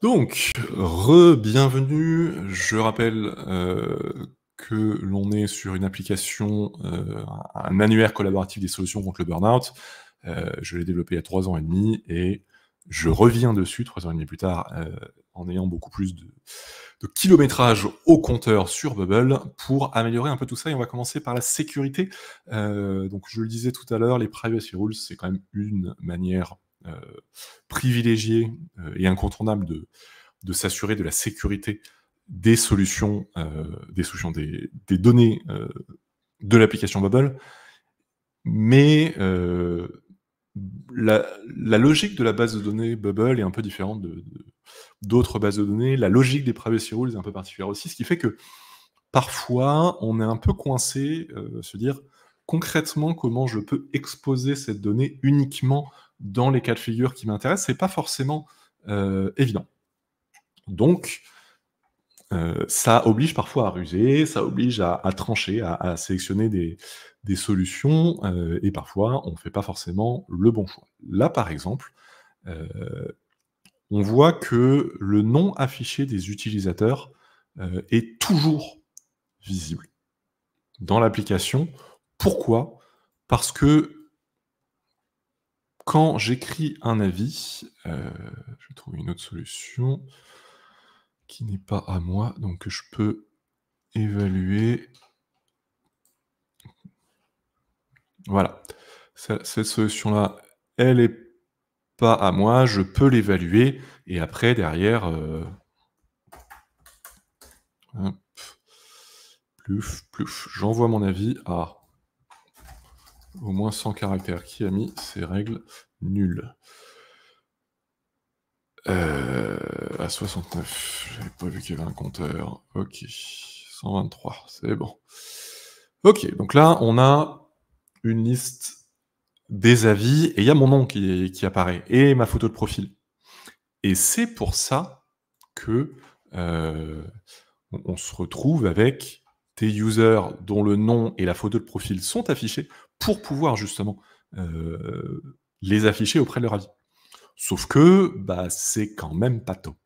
Donc, re-bienvenue. Je rappelle, que l'on est sur une application, un annuaire collaboratif des solutions contre le burn-out. Je l'ai développé il y a 3 ans et demi et je reviens dessus 3 ans et demi plus tard, en ayant beaucoup plus de kilométrage au compteur sur Bubble pour améliorer un peu tout ça et on va commencer par la sécurité. Donc je le disais tout à l'heure, les privacy rules, c'est quand même une manière, heu, privilégiée, et incontournable de s'assurer de la sécurité des solutions, des données, de l'application Bubble. Mais, la logique de la base de données Bubble est un peu différente d'autres bases de données. La logique des privacy rules est un peu particulière aussi, ce qui fait que parfois, on est un peu coincé, se dire: «Concrètement, comment je peux exposer cette donnée uniquement dans les cas de figure qui m'intéressent?» C'est pas forcément, évident. Donc, ça oblige parfois à ruser, ça oblige à trancher, à sélectionner des solutions, et parfois on fait pas forcément le bon choix. Là, par exemple, heu, on voit que le nom affiché des utilisateurs, est toujours visible dans l'application. Pourquoi? Parce que quand j'écris un avis, je vais trouver une autre solution qui n'est pas à moi, donc que je peux évaluer. Voilà. Cette solution-là, elle est pas à moi, je peux l'évaluer et après derrière, hop, plouf, j'envoie mon avis à au moins 100 caractères. Qui a mis ces règles nulles? À 69, j'avais pas vu qu'il y avait un compteur. OK, 123, c'est bon. OK, donc là, on a une liste des avis et il y a mon nom qui apparaît et ma photo de profil. Et c'est pour ça que, heu, on se retrouve avec des users dont le nom et la photo de profil sont affichés pour pouvoir justement, les afficher auprès de leur avis. Sauf que, bah, c'est quand même pas top.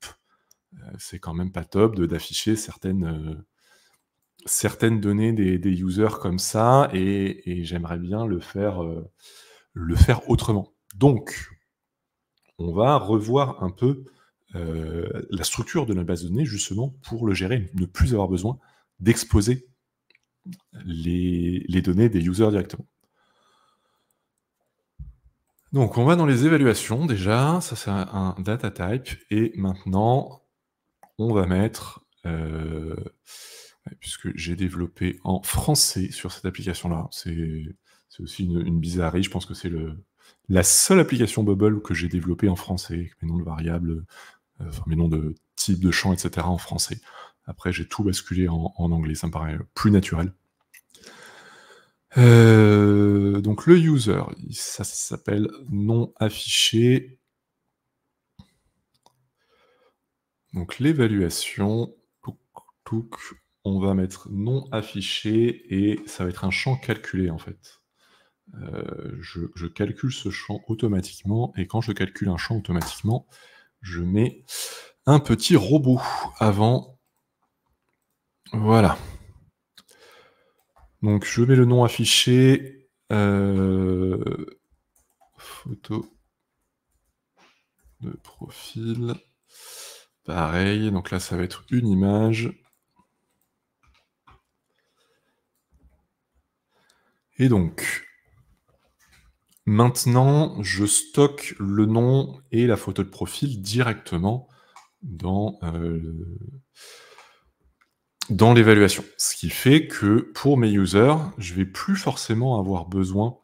C'est quand même pas top d'afficher certaines données des users comme ça et j'aimerais bien le faire autrement. Donc on va revoir un peu, la structure de notre base de données justement pour le gérer, ne plus avoir besoin d'exposer les données des users directement. Donc on va dans les évaluations déjà, ça c'est un data type et maintenant on va mettre, ouais, puisque j'ai développé en français sur cette application-là, c'est aussi une bizarrerie, je pense que c'est la seule application Bubble que j'ai développée en français, avec mes noms de variables, enfin mes noms de types de champs et cetera en français. Après j'ai tout basculé en anglais, ça me paraît, plus naturel. Donc le user, ça s'appelle nom affiché. Donc l'évaluation, touc touc, on va mettre nom affiché et ça va être un champ calculé en fait. Je calcule ce champ automatiquement et quand je calcule un champ automatiquement, je mets un petit robot avant. Voilà. Donc je mets le nom affiché, photo de profil. Pareil, donc là ça va être une image. Et donc, maintenant, je stocke le nom et la photo de profil directement dans, dans l'évaluation. Ce qui fait que pour mes users, je vais plus forcément avoir besoin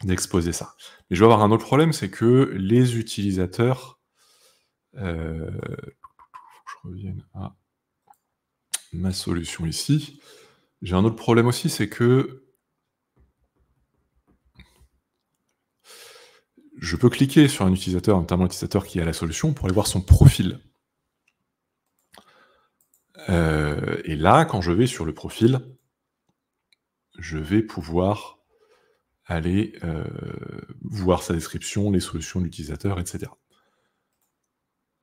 d'exposer ça. Mais je vais avoir un autre problème, c'est que les utilisateurs, faut que je revienne à ma solution ici. J'ai un autre problème aussi, c'est que je peux cliquer sur un utilisateur, notamment l'utilisateur qui a la solution, pour aller voir son profil. Et là, quand je vais sur le profil, je vais pouvoir aller, voir sa description, les solutions de l'utilisateur et cetera.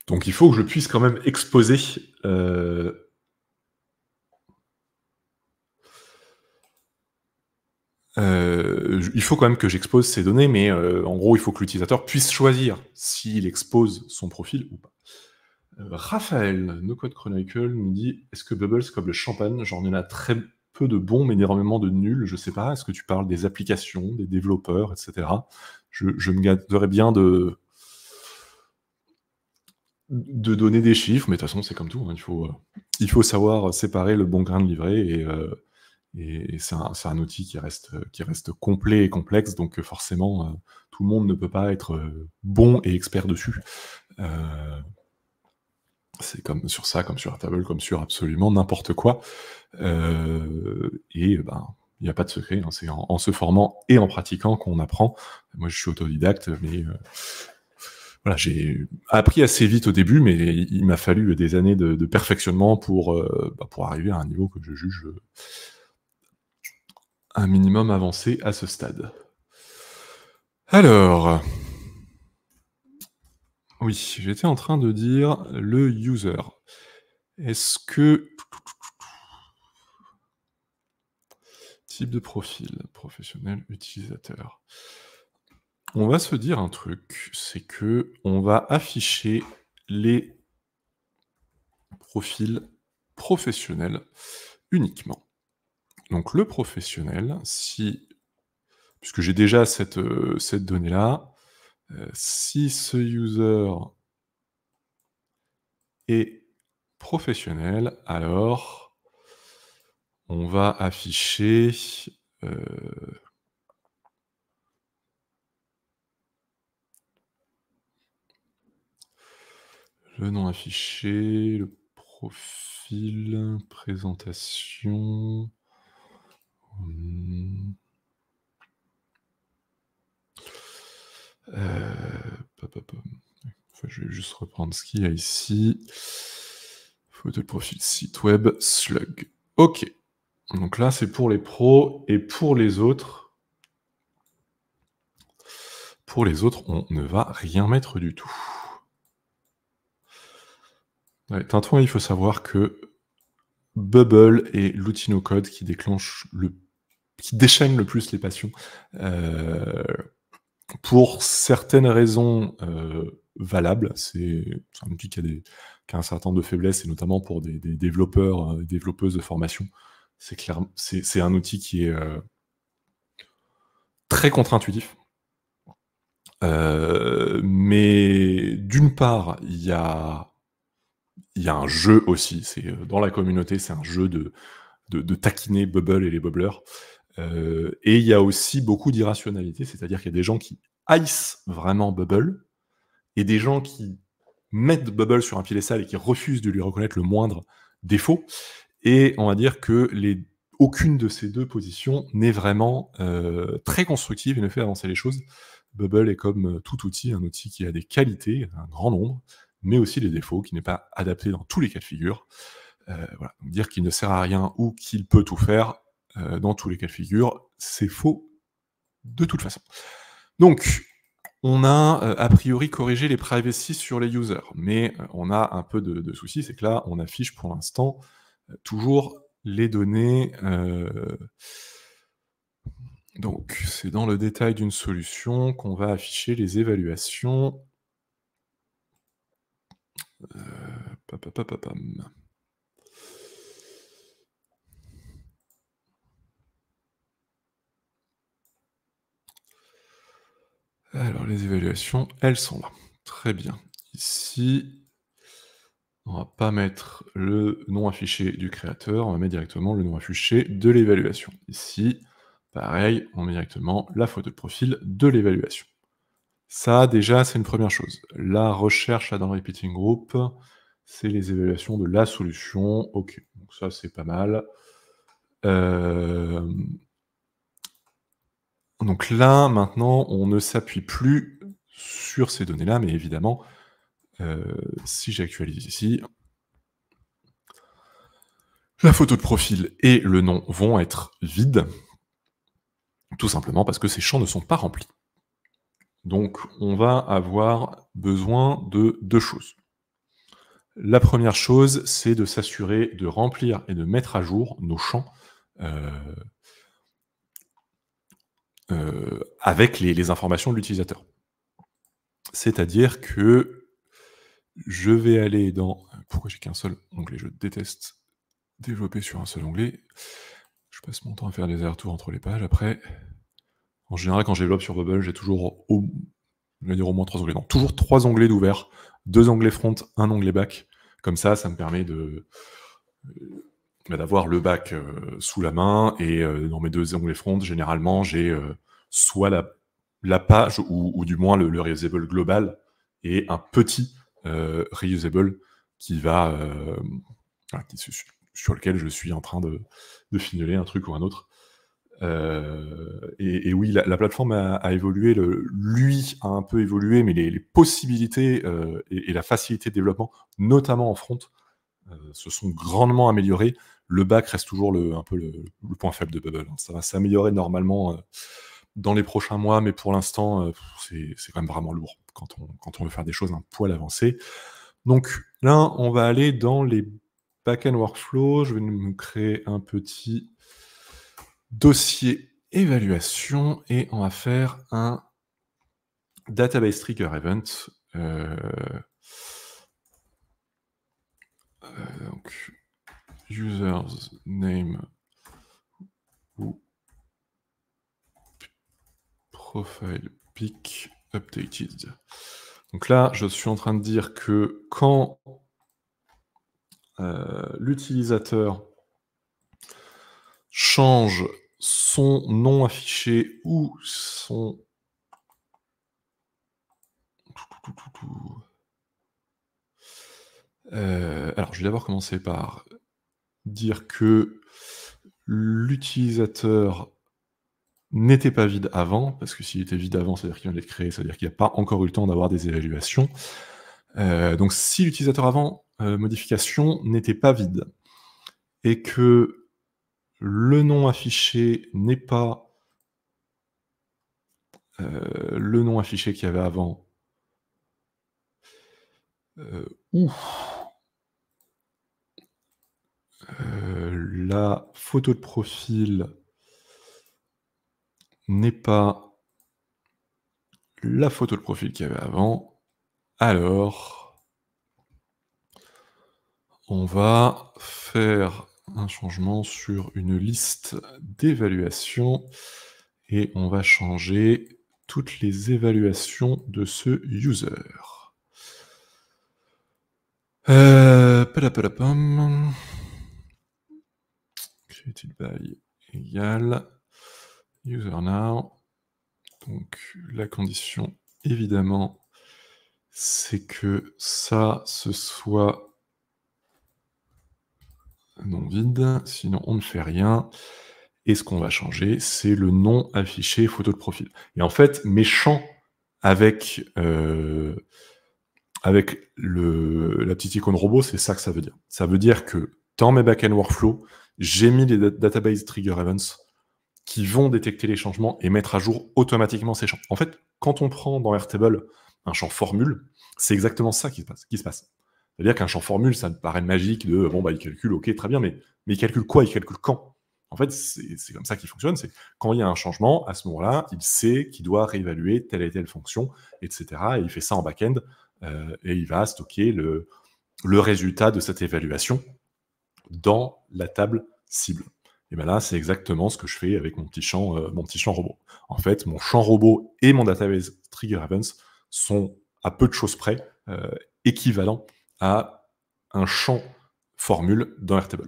Donc il faut que je puisse quand même exposer il faut quand même que j'expose ces données, mais en gros, il faut que l'utilisateur puisse choisir s'il expose son profil ou pas. Raphaël, No Code Chronicle, nous dit « Est-ce que Bubble, c'est comme le champagne? Genre, il y en a très peu de bons, mais énormément de nuls. Je sais pas, est-ce que tu parles des applications, des développeurs, etc. » Je me garderais bien de donner des chiffres, mais de toute façon, c'est comme tout. Hein, il faut savoir séparer le bon grain de livret, et c'est un outil qui reste complet et complexe, donc forcément, tout le monde ne peut pas être bon et expert dessus. C'est comme sur ça, comme sur Airtable, comme sur absolument n'importe quoi. Et ben, il n'y a pas de secret, hein, c'est en se formant et en pratiquant qu'on apprend. Moi, je suis autodidacte, mais voilà, j'ai appris assez vite au début, mais il m'a fallu des années de perfectionnement pour arriver à un niveau que je juge un minimum avancé à ce stade. Alors, oui, j'étais en train de dire le user. Est-ce que... Type de profil, professionnel, utilisateur. On va se dire un truc, c'est que on va afficher les profils professionnels uniquement. Donc le professionnel, puisque j'ai déjà cette donnée-là, si ce user est professionnel, alors on va afficher le nom affiché, le profil, présentation. Enfin, je vais juste reprendre ce qu'il y a ici. Photo de profil, site web, slug. Ok. Donc là, c'est pour les pros, et pour les autres, on ne va rien mettre du tout. Ouais, Tintouin, il faut savoir que Bubble est l'outil no-code qui déchaîne le plus les passions. Pour certaines raisons valables, c'est un outil qui a un certain nombre de faiblesses, et notamment pour des développeurs et développeuses de formation. C'est un outil qui est très contre-intuitif. Mais d'une part, il y a un jeu aussi. Dans la communauté, c'est un jeu de taquiner Bubble et les bubbleurs. Et il y a aussi beaucoup d'irrationalité, c'est-à-dire qu'il y a des gens qui haïssent vraiment Bubble, et des gens qui mettent Bubble sur un piédestal et qui refusent de lui reconnaître le moindre défaut. Et on va dire que aucune de ces deux positions n'est vraiment très constructive et ne fait avancer les choses. Bubble est comme tout outil, un outil qui a des qualités, un grand nombre, mais aussi des défauts, qui n'est pas adapté dans tous les cas de figure. Voilà. Donc, dire qu'il ne sert à rien ou qu'il peut tout faire dans tous les cas de figure, c'est faux de toute façon. Donc, on a a priori corrigé les privacy sur les users, mais on a un peu de soucis, c'est que là, on affiche pour l'instant toujours les données. Donc, c'est dans le détail d'une solution qu'on va afficher les évaluations. Alors, les évaluations, elles sont là. Très bien. Ici, on va pas mettre le nom affiché du créateur, on va mettre directement le nom affiché de l'évaluation. Ici, pareil, on met directement la photo de profil de l'évaluation. Ça, déjà, c'est une première chose. La recherche là, dans le repeating group, c'est les évaluations de la solution. Ok, donc ça, c'est pas mal. Donc là, maintenant, on ne s'appuie plus sur ces données-là, mais évidemment, si j'actualise ici, la photo de profil et le nom vont être vides, tout simplement parce que ces champs ne sont pas remplis. Donc, on va avoir besoin de deux choses. La première chose, c'est de s'assurer de remplir et de mettre à jour nos champs, avec les informations de l'utilisateur. C'est-à-dire que je vais aller dans pourquoi j'ai qu'un seul onglet? Je déteste développer sur un seul onglet. Je passe mon temps à faire des allers-retours entre les pages après. En général, quand je développe sur Bubble, j'ai toujours je vais dire au moins 3 onglets. Non, toujours 3 onglets d'ouvert, 2 onglets front, 1 onglet back. Comme ça me permet d'avoir le back sous la main, et dans mes 2 onglets front, généralement, j'ai soit la page ou du moins le reusable global et un petit reusable qui va sur lequel je suis en train de fignoler un truc ou un autre. Et oui, la plateforme a évolué, lui a un peu évolué, mais les possibilités et la facilité de développement, notamment en front, se sont grandement améliorées. Le back reste toujours un peu le point faible de Bubble. Ça va s'améliorer normalement dans les prochains mois, mais pour l'instant, c'est quand même vraiment lourd quand on veut faire des choses un poil avancées. Donc là, on va aller dans les back-end workflows. Je vais me créer un petit dossier évaluation et on va faire un database trigger event. Donc, users name ou profile pic updated. Donc là, je suis en train de dire que quand l'utilisateur change son nom affiché ou son... alors, je vais d'abord commencer par dire que l'utilisateur n'était pas vide avant, parce que s'il était vide avant, c'est-à-dire qu'il vient d'être créé, c'est-à-dire qu'il n'y a pas encore eu le temps d'avoir des évaluations. Donc si l'utilisateur avant modification n'était pas vide, et que le nom affiché n'est pas le nom affiché qu'il y avait avant, ou la photo de profil n'est pas la photo de profil qu'il y avait avant, alors on va faire un changement sur une liste d'évaluations et on va changer toutes les évaluations de ce user. Padapalapam. Created by égale user now. Donc la condition, évidemment, c'est que ça, ce soit non vide, sinon on ne fait rien. Et ce qu'on va changer, c'est le nom affiché photo de profil. Et en fait, mes champs avec la petite icône robot, c'est ça que ça veut dire. Ça veut dire que dans mes back-end workflows, j'ai mis les database trigger events qui vont détecter les changements et mettre à jour automatiquement ces champs. En fait, quand on prend dans Airtable un champ formule, c'est exactement ça qui se passe. C'est-à-dire qu'un champ formule, ça me paraît magique de bon, bah, il calcule, ok, très bien, mais il calcule quoi? Il calcule quand? En fait, c'est comme ça qu'il fonctionne. C'est quand il y a un changement, à ce moment-là, il sait qu'il doit réévaluer telle et telle fonction, etc. Et il fait ça en back-end et il va stocker le résultat de cette évaluation dans la table cible. Et bien là, c'est exactement ce que je fais avec mon petit champ robot. En fait, mon champ robot et mon database trigger events sont à peu de choses près équivalents à un champ formule dans Airtable.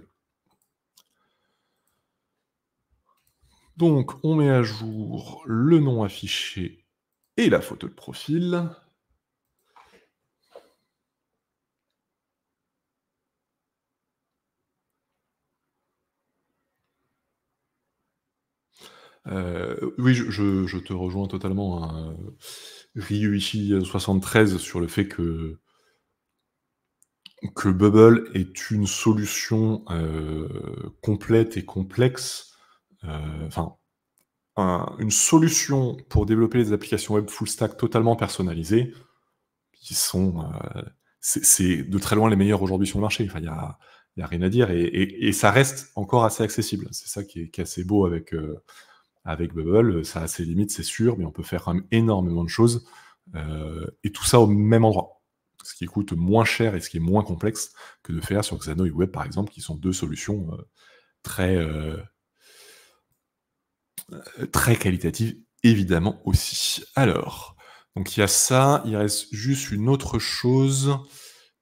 Donc, on met à jour le nom affiché et la photo de profil. Oui, je te rejoins totalement, hein, Ryuichi73 sur le fait que Bubble est une solution complète et complexe, enfin, une solution pour développer des applications web full stack totalement personnalisées, qui sont c'est de très loin les meilleurs aujourd'hui sur le marché. Enfin, il y a rien à dire et ça reste encore assez accessible. C'est ça qui est assez beau avec Bubble. Ça a ses limites, c'est sûr, mais on peut faire quand même énormément de choses, et tout ça au même endroit. Ce qui coûte moins cher et ce qui est moins complexe que de faire sur Xano et Web, par exemple, qui sont 2 solutions, très, très qualitatives, évidemment aussi. Alors, donc il y a ça, il reste juste une autre chose,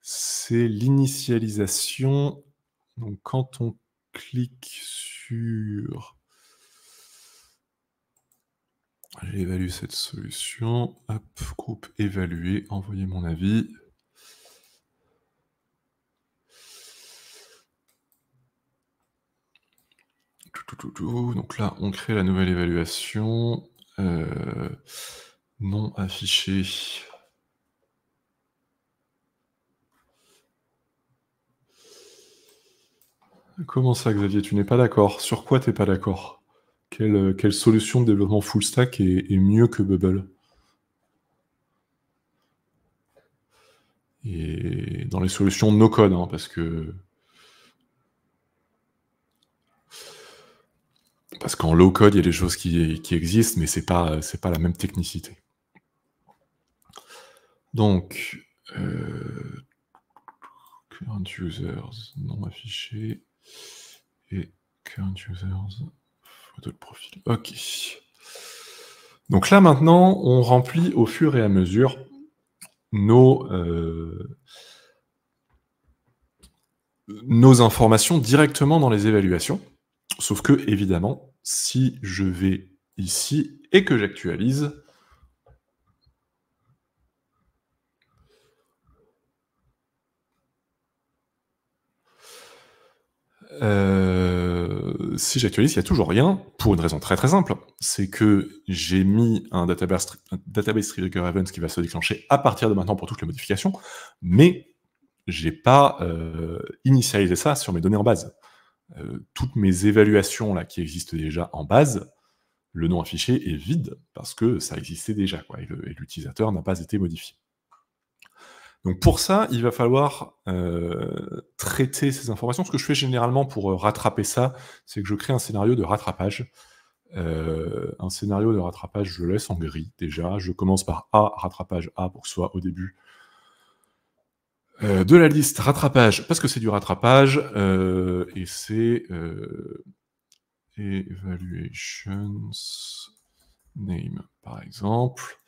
c'est l'initialisation. Donc quand on clique sur j'évalue cette solution, hop, groupe évalué, envoyer mon avis. Donc là, on crée la nouvelle évaluation, non affiché. Comment ça, Xavier, tu n'es pas d'accord? Sur quoi t'es pas d'accord? Quelle solution de développement full stack est mieux que Bubble? Et dans les solutions no code, hein, parce qu'en low code, il y a des choses qui existent, mais c'est pas la même technicité. Donc, current users non affichés et current users photo de profil. Ok. Donc là maintenant, on remplit au fur et à mesure nos informations directement dans les évaluations. Sauf que, évidemment, si je vais ici et que j'actualise, si j'actualise, il n'y a toujours rien, pour une raison très très simple. C'est que j'ai mis un database trigger event qui va se déclencher à partir de maintenant pour toutes les modifications, mais j'ai pas initialisé ça sur mes données en base. Toutes mes évaluations là, qui existent déjà en base, le nom affiché est vide parce que ça existait déjà, quoi, et l'utilisateur n'a pas été modifié. Donc pour ça, il va falloir traiter ces informations. Ce que je fais généralement pour rattraper ça, c'est que je crée un scénario de rattrapage. Un scénario de rattrapage, je le laisse en gris déjà. Je commence par A, rattrapage A, pour que ce soit au début de la liste rattrapage, parce que c'est du rattrapage, et c'est evaluations name, par exemple.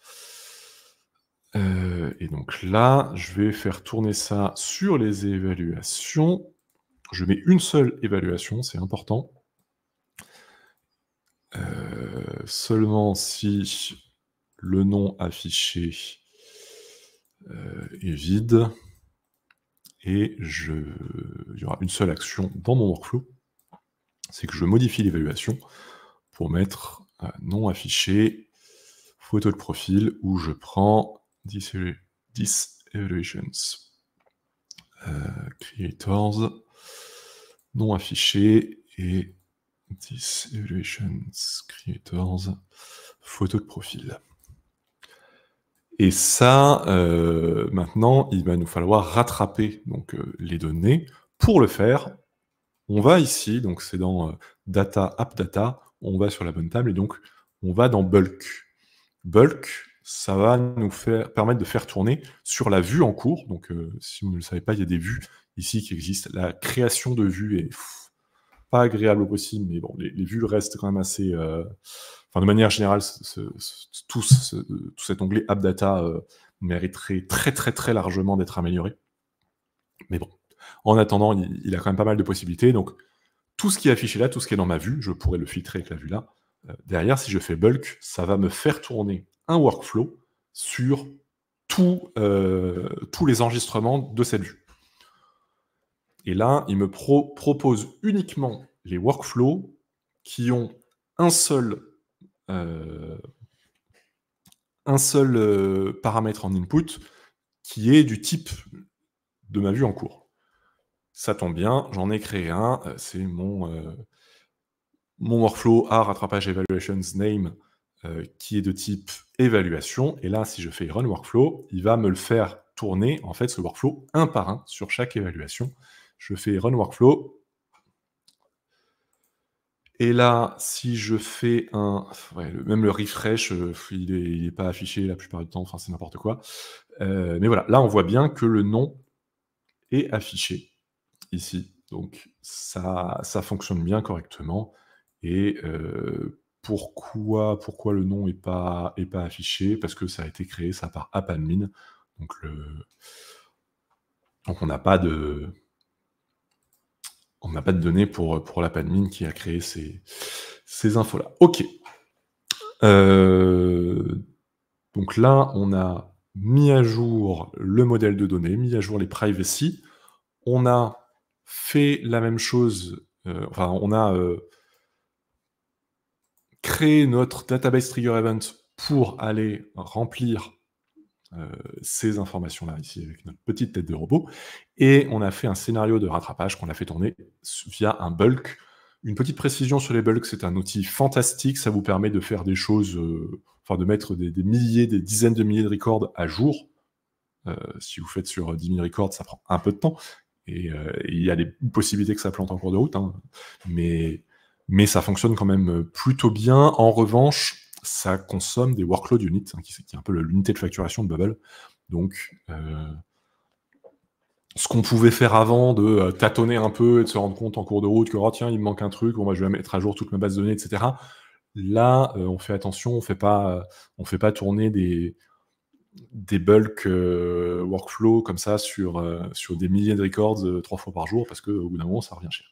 Et donc là, je vais faire tourner ça sur les évaluations. Je mets une seule évaluation, c'est important. Seulement si le nom affiché est vide, et il y aura une seule action dans mon workflow, c'est que je modifie l'évaluation pour mettre nom affiché, photo de profil, où je prends 10 evaluations. Creators, nom affiché, et 10 evaluations creators, photo de profil. Et ça, maintenant, il va nous falloir rattraper donc, les données. Pour le faire, on va ici, donc c'est dans Data, App Data, on va sur la bonne table, et donc on va dans Bulk. Bulk, ça va nous permettre de faire tourner sur la vue en cours. Donc, si vous ne le savez pas, il y a des vues ici qui existent. La création de vues est pas agréable au possible, mais bon, les vues restent quand même assez... Enfin, de manière générale, tout cet onglet App Data mériterait très très très largement d'être amélioré. Mais bon, en attendant, il a quand même pas mal de possibilités. Donc, tout ce qui est affiché là, tout ce qui est dans ma vue, je pourrais le filtrer avec la vue là. Derrière, si je fais bulk, ça va me faire tourner un workflow sur tous les enregistrements de cette vue. Et là, il me propose uniquement les workflows qui ont un seul paramètre en input qui est du type de ma vue en cours. Ça tombe bien, j'en ai créé un, c'est mon workflow A rattrapage evaluations name qui est de type évaluation. Et là, si je fais run workflow, il va me le faire tourner en fait ce workflow un par un sur chaque évaluation. Je fais Run Workflow. Et là, si je fais même le refresh, il est pas affiché la plupart du temps, enfin c'est n'importe quoi. Mais voilà, là on voit bien que le nom est affiché ici. Donc ça fonctionne bien correctement. Et pourquoi le nom est pas affiché? Parce que ça a été créé ça par AppAdmin. Donc on n'a pas de données pour l'AppAdmin qui a créé ces infos-là. OK. Donc là, on a mis à jour le modèle de données, mis à jour les privacy. On a fait la même chose, on a créé notre database trigger event pour aller remplir ces informations-là ici avec notre petite tête de robot. Et on a fait un scénario de rattrapage qu'on a fait tourner via un bulk. Une petite précision sur les bulks, c'est un outil fantastique. Ça vous permet de faire des choses, de mettre des milliers, des dizaines de milliers de records à jour. Si vous faites sur 10 000 records, ça prend un peu de temps. Et il y a des possibilités que ça plante en cours de route. Hein. Mais ça fonctionne quand même plutôt bien. En revanche, ça consomme des workload units, qui est un peu l'unité de facturation de Bubble. Donc, ce qu'on pouvait faire avant de tâtonner un peu et de se rendre compte en cours de route que oh, tiens, il me manque un truc, bon, bah, je vais mettre à jour toute ma base de données, etc. Là, on fait attention, on fait pas tourner des bulk workflows comme ça sur des milliers de records 3 fois par jour, parce qu'au bout d'un moment, ça revient cher.